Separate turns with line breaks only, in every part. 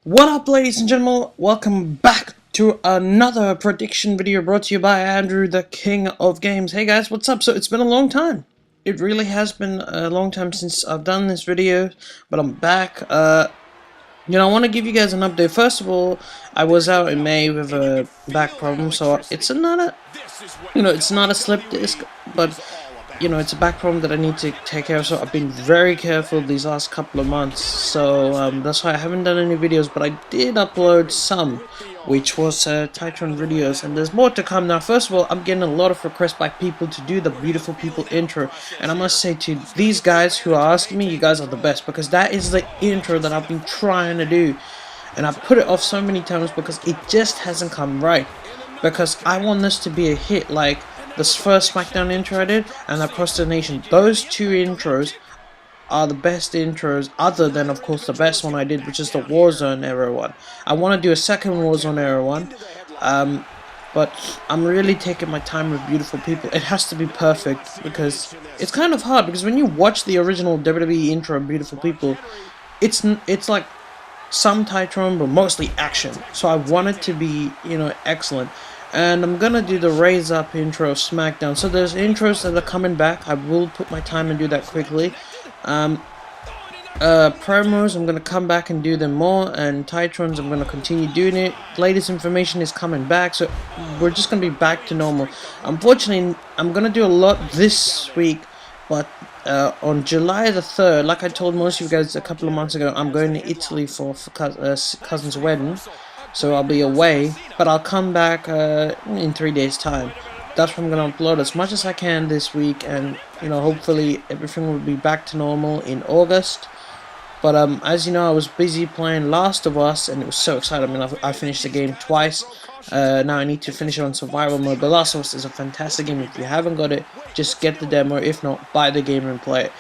What up, ladies and gentlemen? Welcome back to another prediction video brought to you by Andrew, the King of Games. Hey guys, what's up? So it's been a long time. It really has been a long time since I've done this video, but I'm back. I want to give you guys an update. First of all, I was out in May with a back problem, so it's not a slip disc, but it's a back problem that I need to take care of, so I've been very careful these last couple of months, so that's why I haven't done any videos, but I did upload some, which was Titron videos, and there's more to come now. First of all, I'm getting a lot of requests by people to do the Beautiful People intro, and I must say to these guys who are asking me, you guys are the best, because that is the intro that I've been trying to do, and I've put it off so many times because it just hasn't come right, because I want this to be a hit, like this first SmackDown intro I did, and Across the Nation. Those two intros are the best intros, other than, of course, the best one I did, which is the Warzone era one. I want to do a second Warzone era one, but I'm really taking my time with Beautiful People. It has to be perfect, because it's kind of hard, because when you watch the original WWE intro of Beautiful People, it's like some Titron, but mostly action. So I want it to be, excellent. And I'm gonna do the Raise Up intro of SmackDown. So there's intros that are coming back. I will put my time and do that quickly. Promos, I'm gonna come back and do them more, and Titrons, I'm gonna continue doing it. Latest information is coming back, so we're just gonna be back to normal. Unfortunately, I'm gonna do a lot this week, but on July the 3rd, like I told most of you guys a couple of months ago, I'm going to Italy for cousin's wedding. So I'll be away, but I'll come back in 3 days' time. That's when I'm going to upload as much as I can this week, and hopefully everything will be back to normal in August. But as you know, I was busy playing Last of Us, and it was so exciting. I mean, I finished the game twice. Now I need to finish it on survival mode. But Last of Us is a fantastic game. If you haven't got it, just get the demo. If not, buy the game and play it.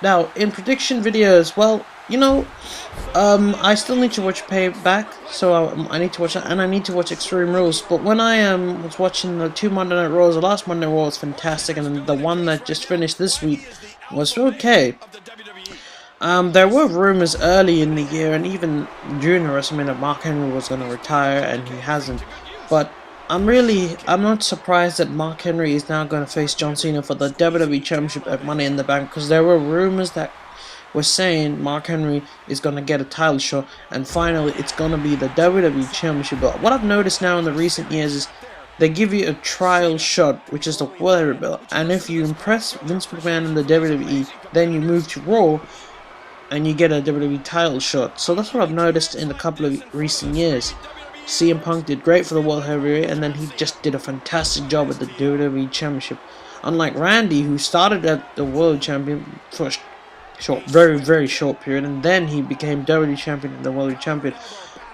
Now, in prediction videos, well, I still need to watch Payback, so I need to watch that, and I need to watch Extreme Rules. But when I was watching the two Monday Night Raws, the last Monday Night Raw was fantastic, and the one that just finished this week was okay. There were rumors early in the year, and even during the WrestleMania, that Mark Henry was going to retire, and he hasn't. But I'm not surprised that Mark Henry is now going to face John Cena for the WWE Championship at Money in the Bank, because there were rumors that were saying Mark Henry is going to get a title shot, and finally it's going to be the WWE Championship belt. What I've noticed now in the recent years is they give you a trial shot, which is the World Heavyweight belt, and if you impress Vince McMahon in the WWE, then you move to Raw and you get a WWE title shot. So that's what I've noticed in a couple of recent years. CM Punk did great for the World Heavyweight, and then he just did a fantastic job at the WWE Championship. Unlike Randy, who started at the World Champion for a very, very short period, and then he became WWE Champion and the World Champion.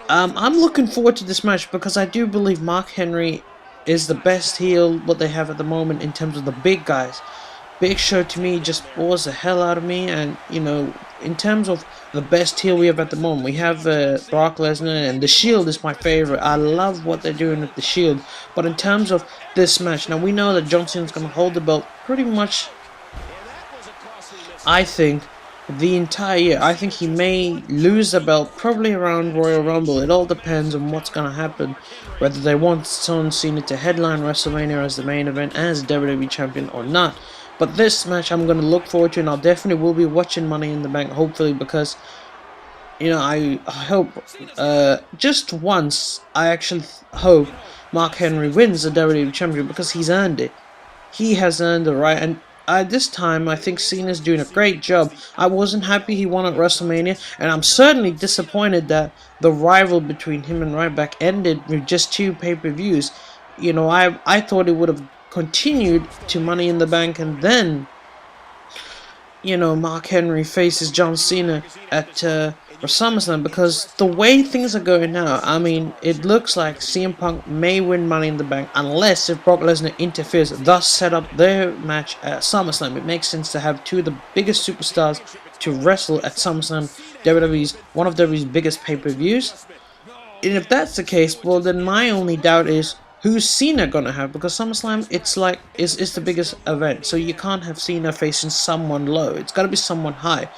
I'm looking forward to this match, because I do believe Mark Henry is the best heel what they have at the moment in terms of the big guys. Big Show to me just bores the hell out of me, and in terms of the best heel we have at the moment, we have Brock Lesnar, and The Shield is my favorite. I love what they're doing with The Shield, but in terms of this match, now we know that John Cena's going to hold the belt pretty much, I think, the entire year. I think he may lose the belt probably around Royal Rumble. It all depends on what's going to happen, whether they want John Cena to headline WrestleMania as the main event as WWE Champion or not. But this match I'm going to look forward to, and I'll definitely will be watching Money in the Bank, hopefully, because I hope just once, I actually hope Mark Henry wins the WWE Championship, because he's earned it. He has earned the right, and this time I think Cena's doing a great job. I wasn't happy he won at WrestleMania, and I'm certainly disappointed that the rival between him and Ryback ended with just 2 pay-per-views. I thought it would have continued to Money in the Bank, and then Mark Henry faces John Cena at SummerSlam, because the way things are going now, I mean, it looks like CM Punk may win Money in the Bank unless if Brock Lesnar interferes, thus set up their match at SummerSlam. It makes sense to have 2 of the biggest superstars to wrestle at SummerSlam, one of WWE's biggest pay-per-views. And if that's the case, well, then my only doubt is, who's Cena gonna have? Because SummerSlam, it's the biggest event, so you can't have Cena facing someone low. It's gotta be someone high.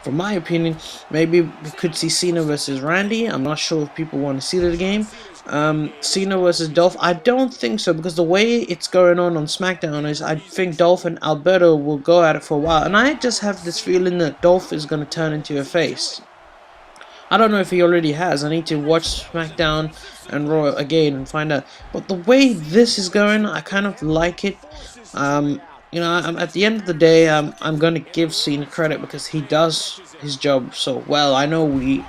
For my opinion, maybe we could see Cena versus Randy. I'm not sure if people want to see that game. Cena versus Dolph, I don't think so, because the way it's going on SmackDown is I think Dolph and Alberto will go at it for a while, and I just have this feeling that Dolph is going to turn into a face. I don't know if he already has. I need to watch SmackDown and Raw again and find out. But the way this is going, I kind of like it. You know, at the end of the day, I'm going to give Cena credit because he does his job so well. I know we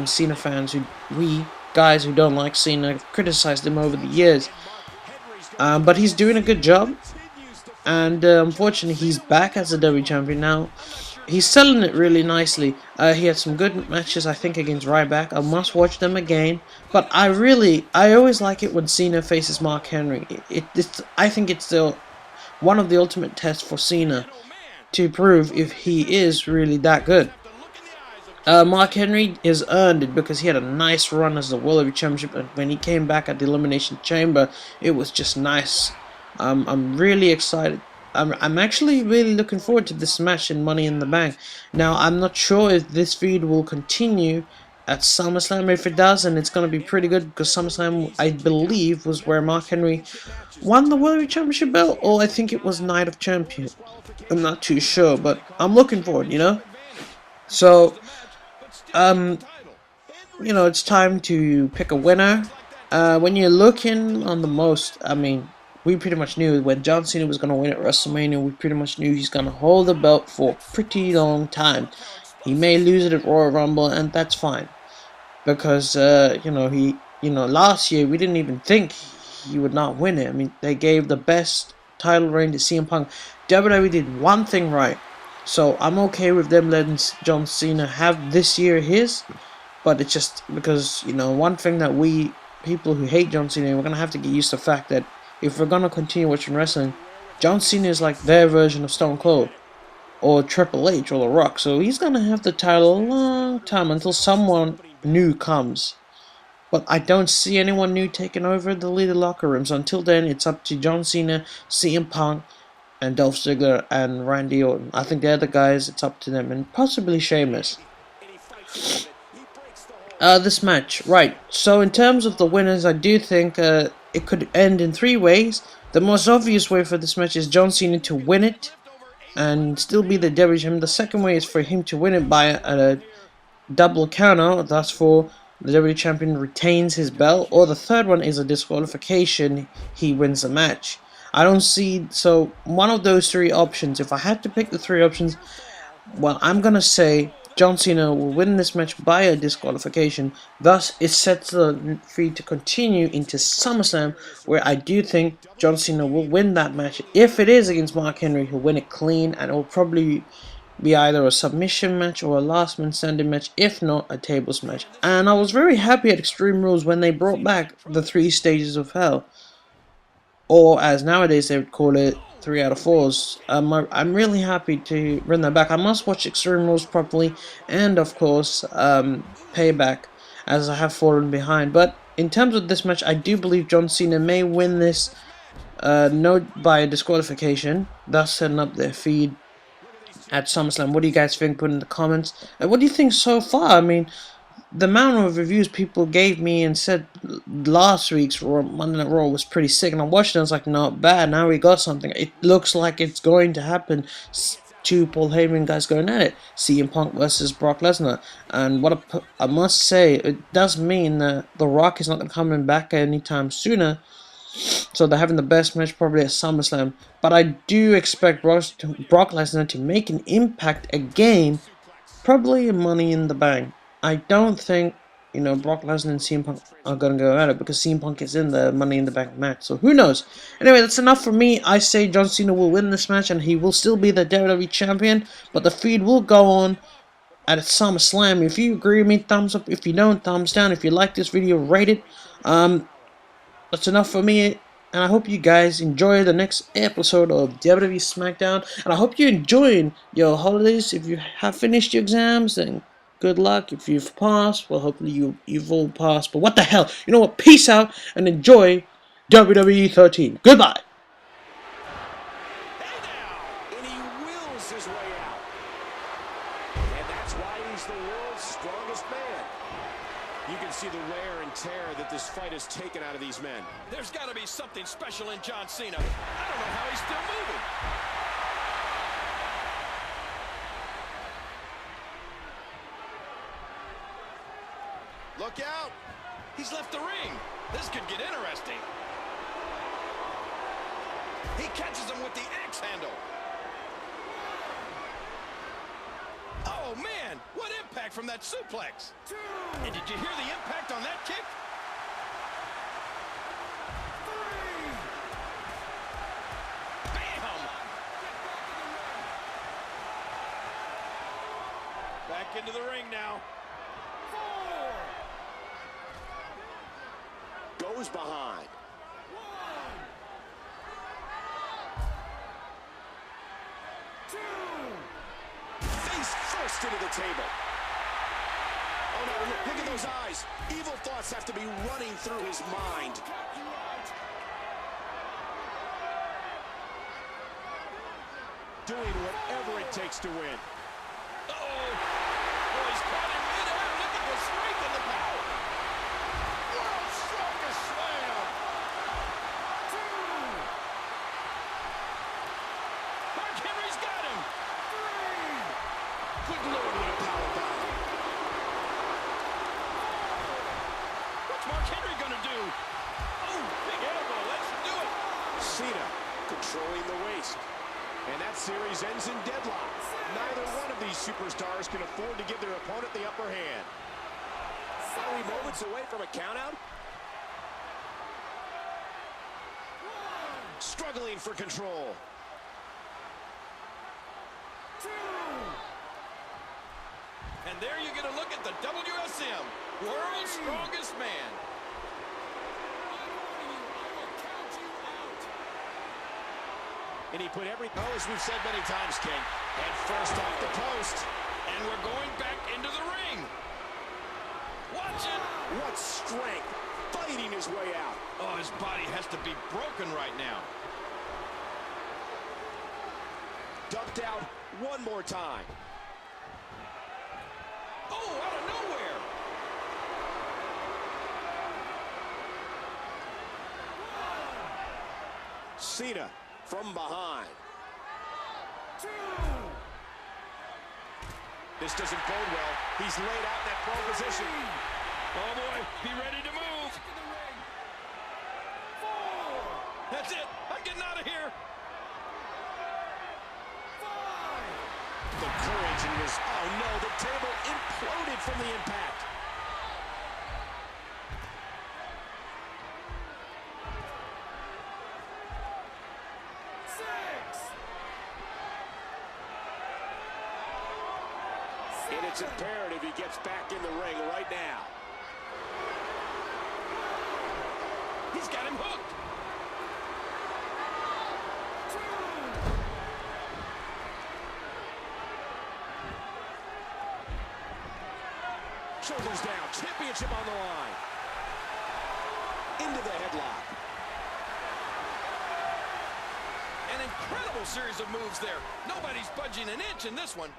Cena fans, we guys who don't like Cena, criticized him over the years. But he's doing a good job. And unfortunately, he's back as a WWE champion now. He's selling it really nicely. He had some good matches, I think, against Ryback. I must watch them again. But I always like it when Cena faces Mark Henry. I think it's one of the ultimate tests for Cena to prove if he is really that good. Mark Henry has earned it because he had a nice run as the World Heavyweight Championship, and when he came back at the Elimination Chamber, it was just nice. I'm really excited. I'm actually really looking forward to this match in Money in the Bank. Now, I'm not sure if this feud will continue at SummerSlam. If it does, and it's going to be pretty good, because SummerSlam, I believe, was where Mark Henry won the World Heavyweight Championship belt, or I think it was Night of Champions. I'm not too sure, but I'm looking forward, you know? So, you know, it's time to pick a winner. When you're looking on the most, I mean, we pretty much knew when John Cena was going to win at WrestleMania, we pretty much knew he's going to hold the belt for a pretty long time. He may lose it at Royal Rumble, and that's fine. Because, you know, last year we didn't even think he would not win it. I mean, they gave the best title reign to CM Punk. WWE did one thing right. So I'm okay with them letting John Cena have this year his. But it's just because, you know, one thing that we, people who hate John Cena, we're going to have to get used to the fact that if we're going to continue watching wrestling, John Cena is like their version of Stone Cold, or Triple H, or The Rock. So he's going to have the title a long time until someone new comes. But I don't see anyone new taking over the leader locker room. So until then, it's up to John Cena, CM Punk, and Dolph Ziggler, and Randy Orton. I think they're the guys, it's up to them, and possibly Sheamus. This match, right, so in terms of the winners, I do think it could end in 3 ways. The most obvious way for this match is John Cena to win it and still be the WWE champion. The second way is for him to win it by a double counter, thus for the WWE champion retains his belt. Or the third one is a disqualification, he wins the match. I don't see, so one of those 3 options, if I had to pick the 3 options, well, I'm gonna say John Cena will win this match by a disqualification. Thus, it sets the feed to continue into SummerSlam, where I do think John Cena will win that match. If it is against Mark Henry, he'll win it clean, and it will probably be either a submission match or a last man standing match, if not a tables match. And I was very happy at Extreme Rules when they brought back the 3 stages of hell, or as nowadays they would call it, 3 out of 4s. I'm really happy to bring that back. I must watch Extreme Rules properly, and of course, Payback, as I have fallen behind. But in terms of this match, I do believe John Cena may win this, by a disqualification, thus setting up their feed at SummerSlam. What do you guys think? Put in the comments. And what do you think so far? I mean, the amount of reviews people gave me and said last week's Monday Night Raw was pretty sick, and I watched it and I was like, not bad, now we got something. It looks like it's going to happen. 2 Paul Heyman guys going at it. CM Punk versus Brock Lesnar. And I must say, it does mean that The Rock is not coming back anytime sooner. So they're having the best match probably at SummerSlam. But I do expect Brock Lesnar to make an impact again, probably Money in the Bank. I don't think, you know, Brock Lesnar and CM Punk are going to go at it, because CM Punk is in the Money in the Bank match. So who knows? Anyway, that's enough for me. I say John Cena will win this match, and he will still be the WWE champion. But the feud will go on at SummerSlam. If you agree with me, thumbs up. If you don't, thumbs down. If you like this video, rate it. That's enough for me. And I hope you guys enjoy the next episode of WWE SmackDown. And I hope you're enjoying your holidays. If you have finished your exams, then good luck. If you've passed, well, hopefully you've all passed. But what the hell? You know what? Peace out and enjoy WWE 13. Goodbye.
And he wills his way out. He's the world's strongest man. You can see the wear and tear that this fight has taken out of these men.
There's got to be something special in John Cena. I don't know how he's still moving.
Look out!
He's left the ring. This could get interesting. He catches him with the axe handle. Oh, man, what impact from that suplex. And did you hear the impact on that kick? Bam! Back into the ring now.
Goes behind. Face first into the table. Oh no, look at those eyes. Evil thoughts have to be running through his mind. Doing whatever it takes to win.
Uh-oh. Oh, he's caught in midair. Look at the strength and the power. World's strongest slam. Mark Henry's got him.
Good Lord, what a power bomb.
What's Mark Henry gonna do? Oh, big elbow. Let's do it.
Cena controlling the waist. And that series ends in deadlock. Neither one of these superstars can afford to give their opponent the upper hand. Are we moments away from a countout? Struggling for control.
And there you get a look at the WSM, World's Strongest Man.
And he put as we've said many times, King, head first off the post.
And we're going back into the ring. Watch it.
What strength, fighting his way out.
Oh, his body has to be broken right now.
Ducked out one more time.
Oh, out of nowhere.
Cena from behind. This doesn't bode well. He's laid out in that prone position.
Oh, boy. Be ready to move. That's it. I'm getting out of here.
The courage in this. Oh, no. The table imploded from the impact. And it's imperative he gets back in the ring right now.
He's got him hooked.
Shoulders down. Championship on the line. Into the headlock.
An incredible series of moves there. Nobody's budging an inch in this one.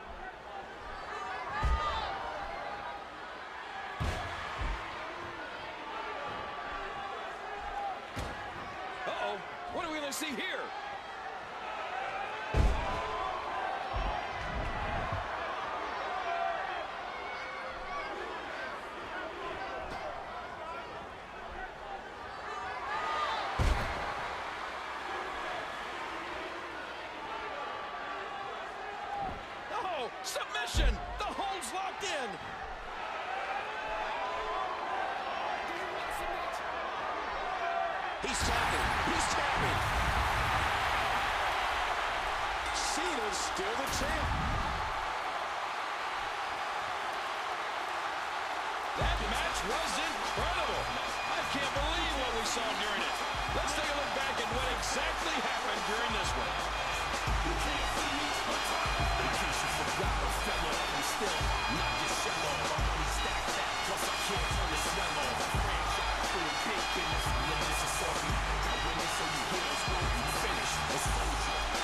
Uh-oh. What are we going to see here? Oh, submission! The hold's locked in!
He's tapping. He's tapping. Cena's still the champ.
That match was incredible. I can't believe what we saw during it. Let's take a look back at what exactly happened during this one.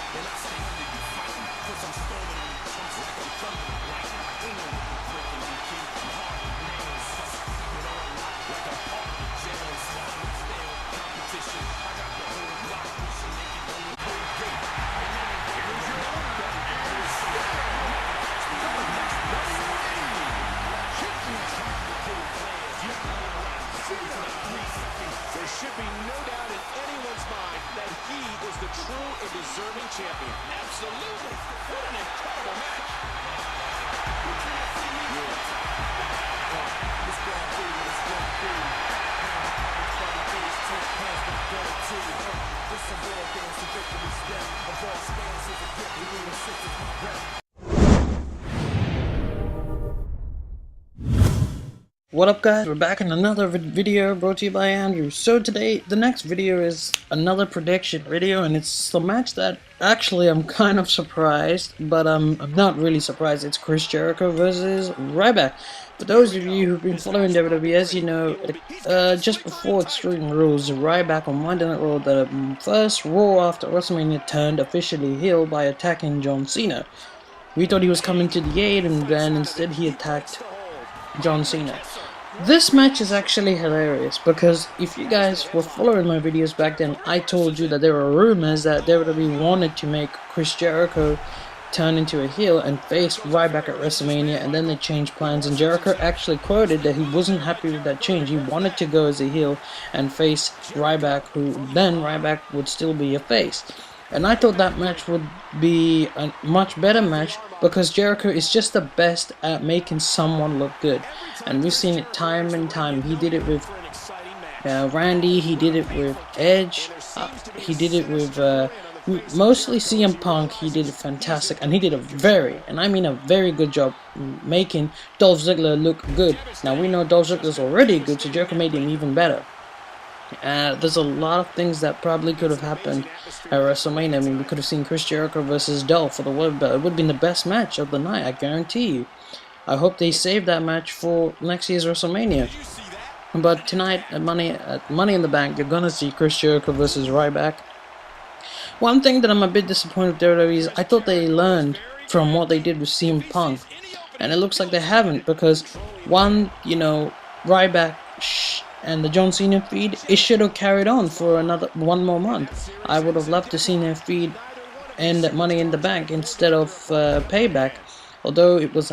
And I stay under you fighting, cause I'm storming in the trunks like I'm thunder, lightning. Ain't no way to break it.
What up guys, we're back in another video brought to you by Andrew. So today, the next video is another prediction video, and it's a match that actually I'm kind of surprised, but I'm not really surprised. It's Chris Jericho versus Ryback. For those of you who've been following WWE, as you know, just before Extreme Rules, Ryback on Monday Night Raw, the first Raw after WrestleMania, turned officially heel by attacking John Cena. We thought he was coming to the aid, and then instead he attacked John Cena. This match is actually hilarious because if you guys were following my videos back then, I told you that there were rumors that WWE wanted to make Chris Jericho turn into a heel and face Ryback at WrestleMania, and then they changed plans, and Jericho actually quoted that he wasn't happy with that change. He wanted to go as a heel and face Ryback, who then Ryback would still be a face. And I thought that match would be a much better match because Jericho is just the best at making someone look good. And we've seen it time and time. He did it with Randy, he did it with Edge, he did it with mostly CM Punk. He did it fantastic, and he did a very good job making Dolph Ziggler look good. Now we know Dolph Ziggler's already good, so Jericho made him even better. There's a lot of things that probably could have happened at WrestleMania. I mean, we could have seen Chris Jericho versus Dolph for the world belt. It would have been the best match of the night, I guarantee you. I hope they save that match for next year's WrestleMania. But tonight, at Money in the Bank, you're gonna see Chris Jericho versus Ryback. One thing that I'm a bit disappointed with WWE is I thought they learned from what they did with CM Punk, and it looks like they haven't, because Ryback and the John Cena feud, it should have carried on for one more month. I would have loved to see their feud end at Money in the Bank instead of Payback. Although it was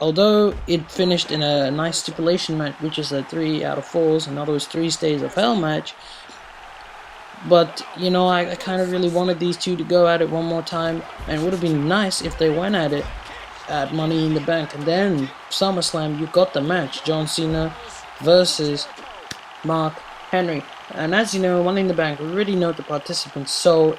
although it finished in a nice stipulation match, which is a 3 out of 4s, in other words, 3 Stays of Hell match. But I kind of really wanted these two to go at it one more time, and it would have been nice if they went at it at Money in the Bank, and then SummerSlam you got the match, John Cena versus Mark Henry. And as you know, Money in the Bank, we already know the participants, so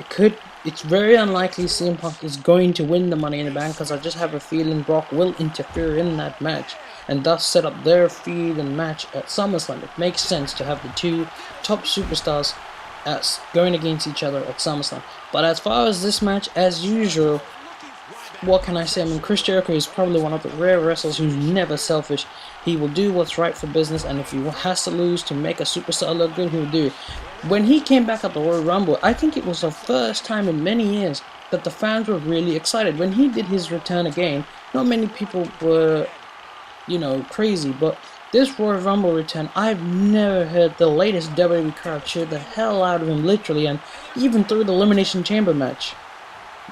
it's very unlikely CM Punk is going to win the Money in the Bank, because I just have a feeling Brock will interfere in that match and thus set up their feud and match at SummerSlam. It makes sense to have the two top superstars going against each other at SummerSlam. But as far as this match, as usual, what can I say? I mean, Chris Jericho is probably one of the rare wrestlers who's never selfish. He will do what's right for business, and if he has to lose to make a superstar look good, he'll do it. When he came back at the Royal Rumble, I think it was the first time in many years that the fans were really excited. When he did his return again, not many people were, crazy, but this Royal Rumble return, I've never heard the latest WWE crowd cheer the hell out of him, literally, and even through the Elimination Chamber match.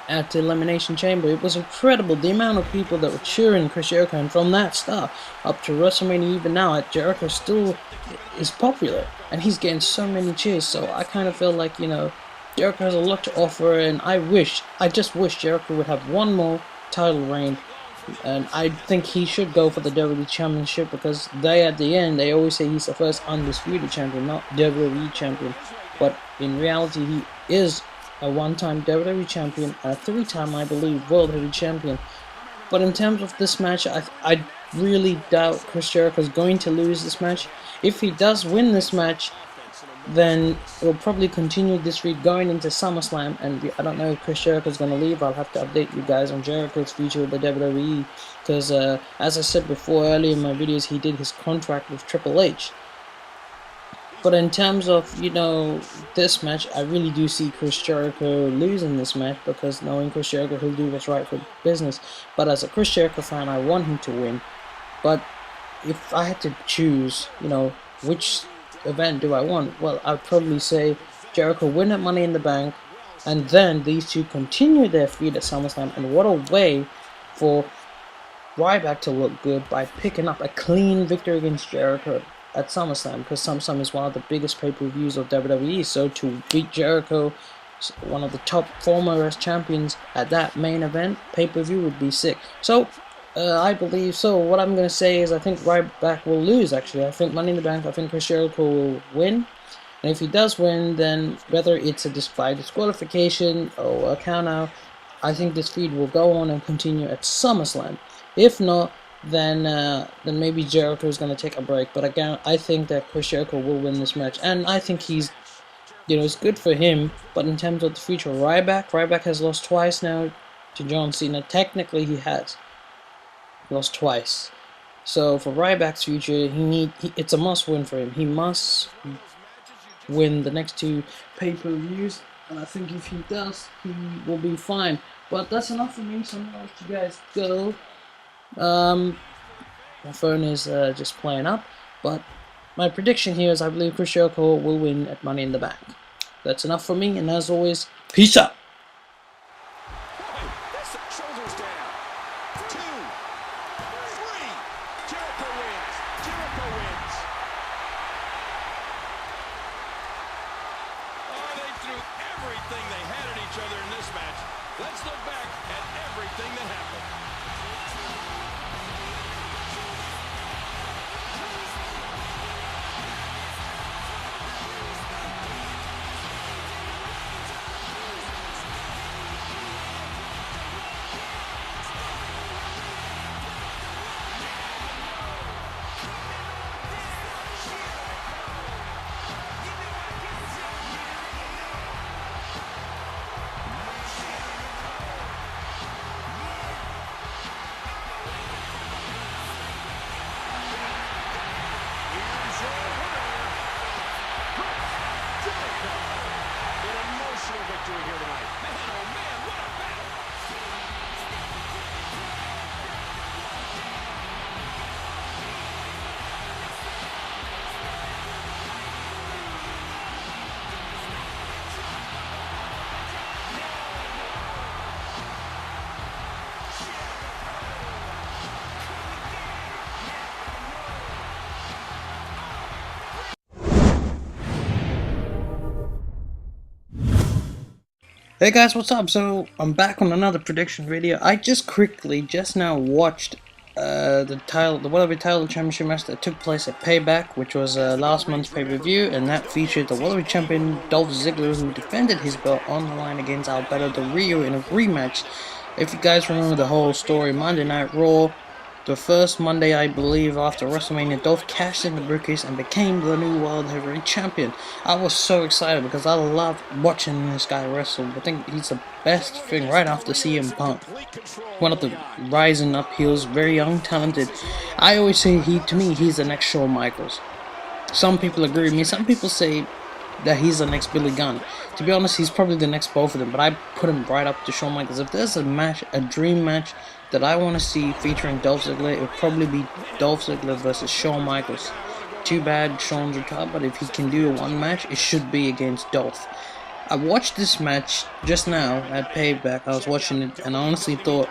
At the Elimination Chamber, it was incredible the amount of people that were cheering Chris Jericho, and from that start up to WrestleMania, even now, Jericho still is popular, and he's getting so many cheers. So I kind of feel like Jericho has a lot to offer, and I just wish Jericho would have one more title reign. And I think he should go for the WWE Championship, because at the end they always say he's the first undisputed champion, not WWE champion. But in reality, he is a one-time WWE champion and a 3-time, I believe, World Heavy Champion. But in terms of this match, I really doubt Chris Jericho is going to lose this match. If he does win this match, then we'll probably continue this feud going into SummerSlam, and I don't know if Chris Jericho is going to leave. I'll have to update you guys on Jericho's future with the WWE, because as I said before earlier in my videos, he did his contract with Triple H. But in terms of, this match, I really do see Chris Jericho losing this match, because knowing Chris Jericho, he'll do what's right for business. But as a Chris Jericho fan, I want him to win. But if I had to choose, which event do I want? Well, I'd probably say Jericho win at Money in the Bank, and then these two continue their feud at SummerSlam. And what a way for Ryback to look good by picking up a clean victory against Jericho at SummerSlam, because SummerSlam is one of the biggest pay-per-views of WWE. So to beat Jericho, one of the top former champions, at that main event pay-per-view would be sick. So I believe so. What I'm going to say is I think Ryback will lose, actually. I think Money in the Bank, I think Chris Jericho will win. And if he does win, then whether it's by disqualification or a count out, I think this feud will go on and continue at SummerSlam. If not, then maybe Jericho is going to take a break. But again, I think that Chris Jericho will win this match, and I think he's, it's good for him. But in terms of the future, Ryback has lost twice now to John Cena. Technically, he has lost twice. So for Ryback's future, it's a must win for him. He must win the next 2 pay-per-views, and I think if he does, he will be fine. But that's enough for me, so I'm gonna let you guys go. My phone is just playing up, but my prediction here is I believe Chris Jericho will win at Money in the Bank. That's enough for me, and as always, peace out.
Shoulders down. 2, 3. Jericho wins. Jericho wins.
Oh, they threw everything they had at each other in this match. Let's look back at everything that happened.
Victory here tonight.
Man, oh man, what a battle!
Hey guys, what's up? So I'm back on another prediction video. I just now watched the World Title Championship match that took place at Payback, which was last month's pay-per-view, and that featured the World Champion Dolph Ziggler, who defended his belt on the line against Alberto Del Rio in a rematch. If you guys remember the whole story, Monday Night Raw, the first Monday, I believe, after WrestleMania, Dolph cashed in the briefcase and became the new World Heavyweight Champion. I was so excited because I love watching this guy wrestle. I think he's the best thing right after CM Punk. One of the rising up heels, very young, talented. I always say to me, he's the next Shawn Michaels. Some people agree with me. Some people say that he's the next Billy Gunn. To be honest, he's probably the next both of them, but I put him right up to Shawn Michaels. If there's a match, a dream match that I want to see featuring Dolph Ziggler, it would probably be Dolph Ziggler versus Shawn Michaels. Too bad Shawn's retired, but if he can do a one match, it should be against Dolph. I watched this match just now at Payback. I was watching it, and I honestly thought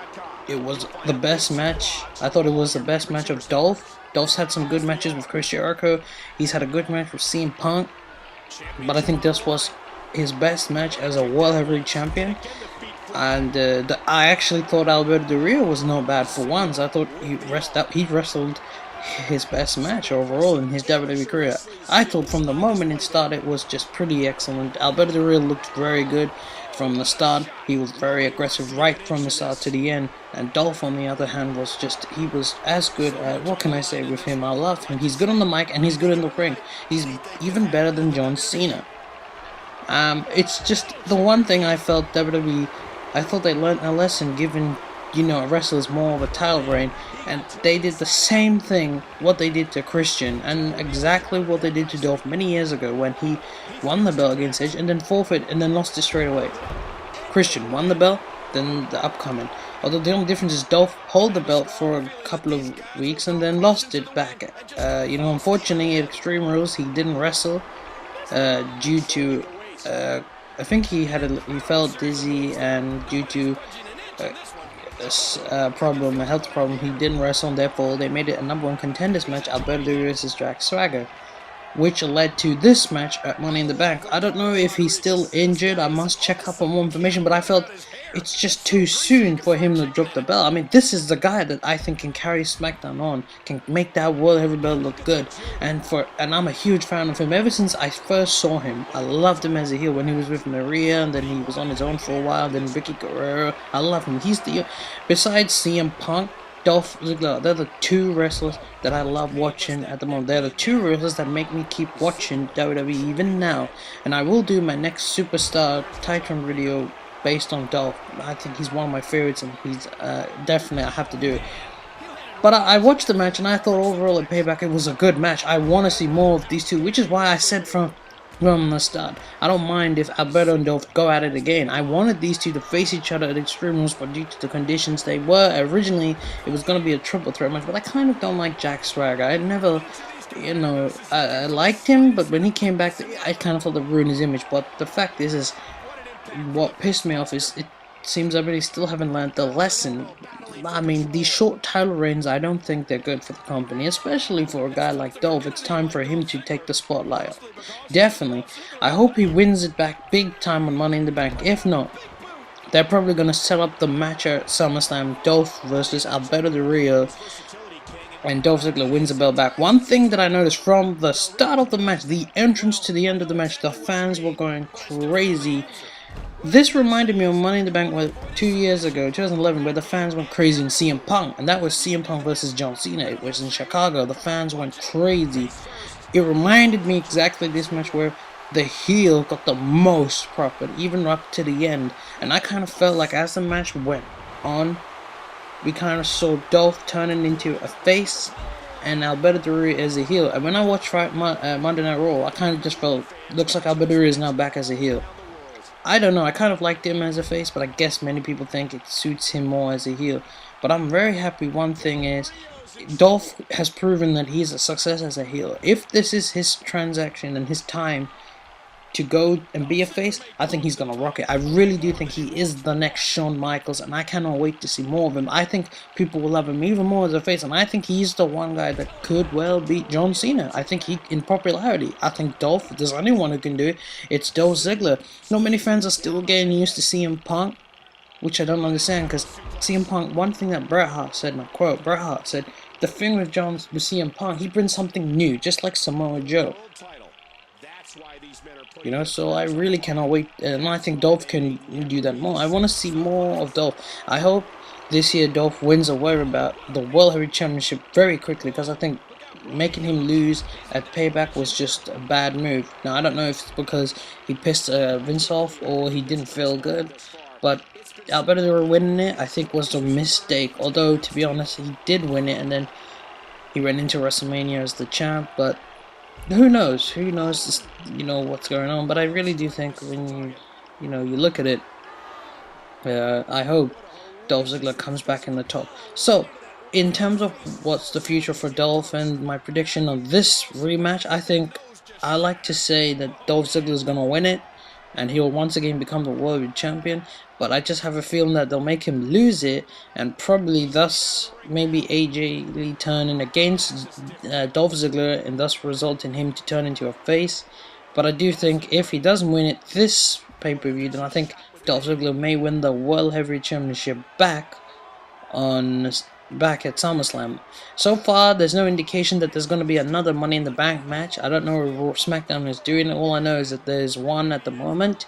it was the best match. I thought it was the best match of Dolph. Dolph's had some good matches with Chris Jericho. He's had a good match with CM Punk. But I think this was his best match as a World Heavyweight Champion. And I actually thought Alberto Del Rio was not bad for once. I thought he wrestled his best match overall in his WWE career. I thought from the moment it started it was just pretty excellent. Alberto Del Rio looked very good from the start. He was very aggressive right from the start to the end. And Dolph, on the other hand, he was as good at, what can I say with him? I love him. He's good on the mic and he's good in the ring. He's even better than John Cena. It's just the one thing I felt WWE, I thought they learned a lesson giving, wrestlers more of a title reign, and they did the same thing, what they did to Christian, and exactly what they did to Dolph many years ago when he won the belt against Edge and then forfeit and then lost it straight away. Christian won the belt, then the upcoming. Although the only difference is Dolph held the belt for a couple of weeks and then lost it back. Unfortunately at Extreme Rules he didn't wrestle due to I think he felt dizzy, and due to a health problem, he didn't wrestle, and therefore they made it a number one contenders match, Alberto Del Rio versus Jack Swagger, which led to this match at Money in the Bank. I don't know if he's still injured. I must check up on more information, but I felt it's just too soon for him to drop the belt. I mean, this is the guy that I think can carry SmackDown on, can make that World Heavyweight belt look good, and I'm a huge fan of him. Ever since I first saw him, I loved him as a heel when he was with Maria, and then he was on his own for a while, then Vicky Guerrero. I love him. Besides CM Punk, Dolph Ziggler. They're the two wrestlers that I love watching at the moment. They're the two wrestlers that make me keep watching WWE even now. And I will do my next Superstar Titantron video based on Dolph. I think he's one of my favorites, and he's definitely, I have to do it. But I watched the match, and I thought overall at Payback it was a good match. I want to see more of these two, which is why I said from the start, I don't mind if Alberto and Dolph go at it again. I wanted these two to face each other at Extreme Rules, but due to the conditions they were, originally it was going to be a triple threat match, but I kind of don't like Jack Swagger. I never, I liked him, but when he came back, I kind of thought it ruined his image. But the fact is what pissed me off is it seems everybody still haven't learned the lesson. I mean, these short title reigns, I don't think they're good for the company, especially for a guy like Dolph. It's time for him to take the spotlight off. Definitely. I hope he wins it back big time on Money in the Bank. If not, they're probably going to set up the match at SummerSlam, Dolph versus Alberto Del Rio, and Dolph Ziggler wins the belt back. One thing that I noticed from the start of the match, the entrance to the end of the match, the fans were going crazy. This reminded me of Money in the Bank 2 years ago, 2011, where the fans went crazy in CM Punk, and that was CM Punk versus John Cena. It was in Chicago. The fans went crazy. It reminded me exactly of this match where the heel got the most profit, even up to the end. And I kind of felt like as the match went on, we kind of saw Dolph turning into a face and Alberto Del Rio as a heel. And when I watched Monday Night Raw, I kind of just felt, looks like Alberto Del Rio is now back as a heel. I don't know, I kind of liked him as a face, but I guess many people think it suits him more as a heel. But I'm very happy. One thing is, Dolph has proven that he's a success as a heel. If this is his transaction and his time to go and be a face, I think he's gonna rock it. I really do think he is the next Shawn Michaels, and I cannot wait to see more of him. I think people will love him even more as a face, and I think he's the one guy that could well beat John Cena. I think he, in popularity, I think Dolph, if there's anyone who can do it, it's Dolph Ziggler. Not many fans are still getting used to CM Punk, which I don't understand, because CM Punk, one thing that Bret Hart said, and I quote, Bret Hart said, the thing with CM Punk, he brings something new, just like Samoa Joe. You know, so I really cannot wait, and I think Dolph can do that more. I want to see more of Dolph. I hope this year Dolph wins a war about the World Heavyweight Championship very quickly, because I think making him lose at Payback was just a bad move. Now, I don't know if it's because he pissed Vince off or he didn't feel good, but Alberto Del Rio winning it, I think, was a mistake. Although, to be honest, he did win it, and then he went into WrestleMania as the champ, but who knows? Who knows? You know what's going on. But I really do think when you look at it, I hope Dolph Ziggler comes back in the top. So, in terms of what's the future for Dolph and my prediction of this rematch, I think I like to say that Dolph Ziggler is gonna win it, and he'll once again become the World Champion. But I just have a feeling that they'll make him lose it, and probably thus maybe AJ Lee turning against Dolph Ziggler, and thus result in him to turn into a face. But I do think if he doesn't win it this pay-per-view, then I think Dolph Ziggler may win the World Heavyweight Championship back at SummerSlam. So far, there's no indication that there's going to be another Money in the Bank match. I don't know if SmackDown is doing it. All I know is that there's one at the moment.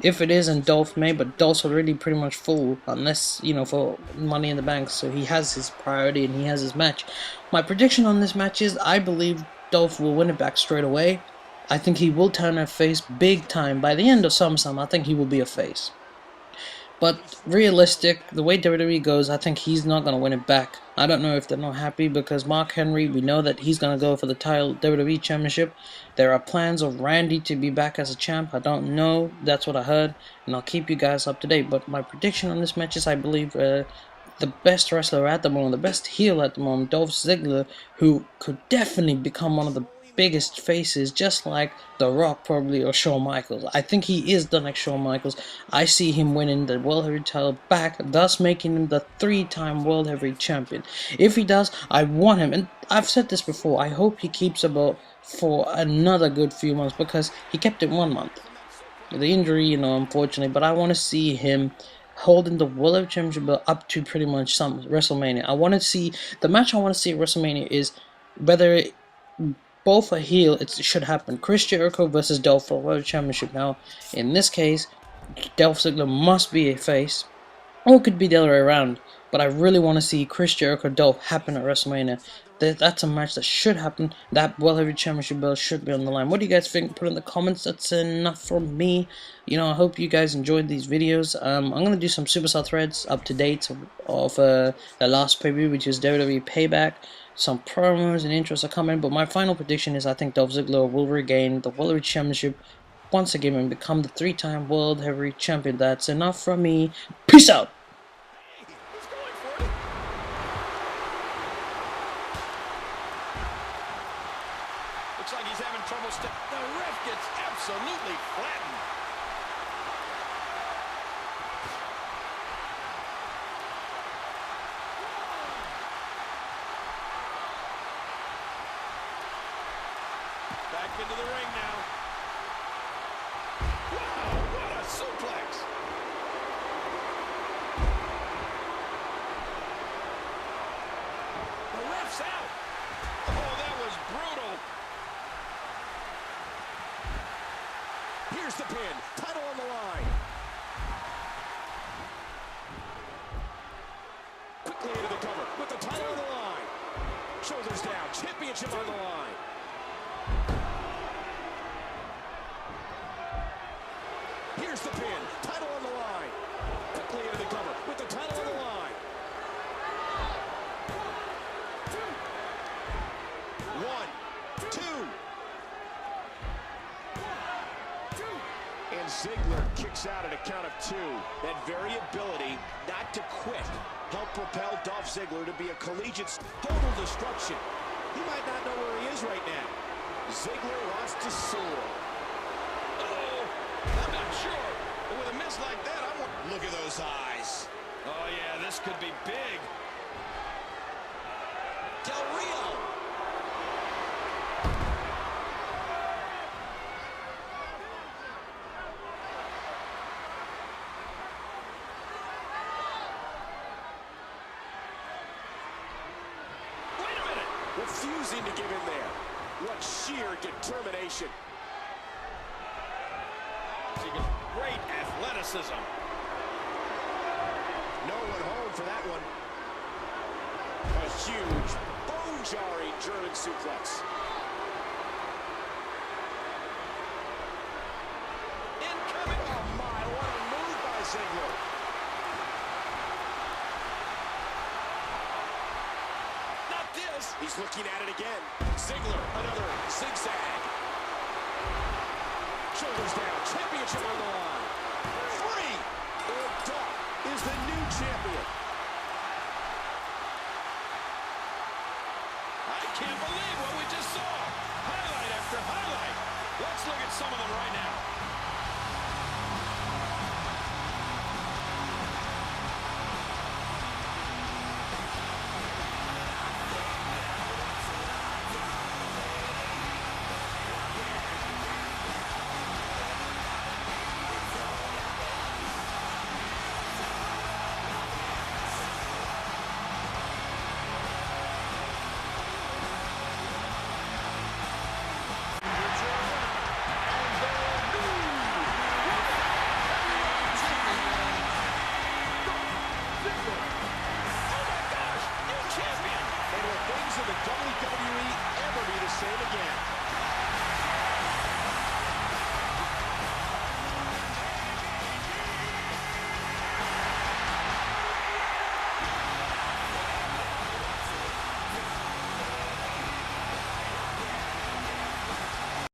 If it is, and Dolph may, but Dolph's already pretty much full, unless, for Money in the Bank, so he has his priority and he has his match. My prediction on this match is, I believe Dolph will win it back straight away. I think he will turn a face big time. By the end of SummerSlam, I think he will be a face. But realistic, the way WWE goes, I think he's not going to win it back. I don't know if they're not happy, because Mark Henry, we know that he's going to go for the title WWE Championship. There are plans of Randy to be back as a champ. I don't know. That's what I heard. And I'll keep you guys up to date. But my prediction on this match is, I believe, the best wrestler at the moment, the best heel at the moment, Dolph Ziggler, who could definitely become one of the biggest faces, just like The Rock probably, or Shawn Michaels. I think he is the next Shawn Michaels. I see him winning the World Heavyweight title back, thus making him the 3-time World Heavyweight Champion. If he does, I want him, and I've said this before, I hope he keeps a belt for another good few months, because he kept it 1 month. The injury, unfortunately, but I want to see him holding the World Heavyweight Championship belt up to pretty much some WrestleMania. I want to see, the match I want to see at WrestleMania is whether both are heel, it should happen. Chris Jericho versus Dolph for World Championship. Now, in this case, Dolph Ziggler must be a face, or it could be the other way around. but I really want to see Chris Jericho Dolph happen at WrestleMania. That's a match that should happen. That World Heavyweight Championship belt should be on the line. What do you guys think? Put in the comments. That's enough from me. You know, I hope you guys enjoyed these videos. I'm gonna do some Superstar threads up to date of the last pay-per-view, which is WWE Payback. Some promos and intros are coming, but my final prediction is I think Dolph Ziggler will regain the World Heavyweight Championship once again and become the 3-time World Heavyweight Champion. That's enough from me. Peace out.
Looks like he's having trouble. The ref gets absolutely flattened. Back into the ring now. Wow, what a suplex. The ref's out. Oh, that was brutal.
Here's the pin. Title on the line. Quickly into the cover with the title on the line. Shoulders down. Championship on the line. Here's the pin. Title on the line. Quickly into the cover with the title on the line. 1, 2. And Ziggler kicks out at a count of 2. That very ability not to quit helped propel Dolph Ziggler to be a collegiate. Total destruction. He might not know where he is right now. Ziggler wants to soar.
I'm not sure, but with a miss like that, look at those eyes. Oh, yeah, this could be big.
Del Rio.
Wait a minute.
Refusing to give in there. What sheer determination.
Great athleticism.
No one home for that one. A huge, bone-jarring German suplex.
Incoming.
Oh my, what a move by Ziggler.
Not this.
He's looking at it again. Ziggler, another zigzag. Shoulders down, championship on the line. 3. And Dolph is the new champion.
I can't believe what we just saw. Highlight after highlight. Let's look at some of them right now.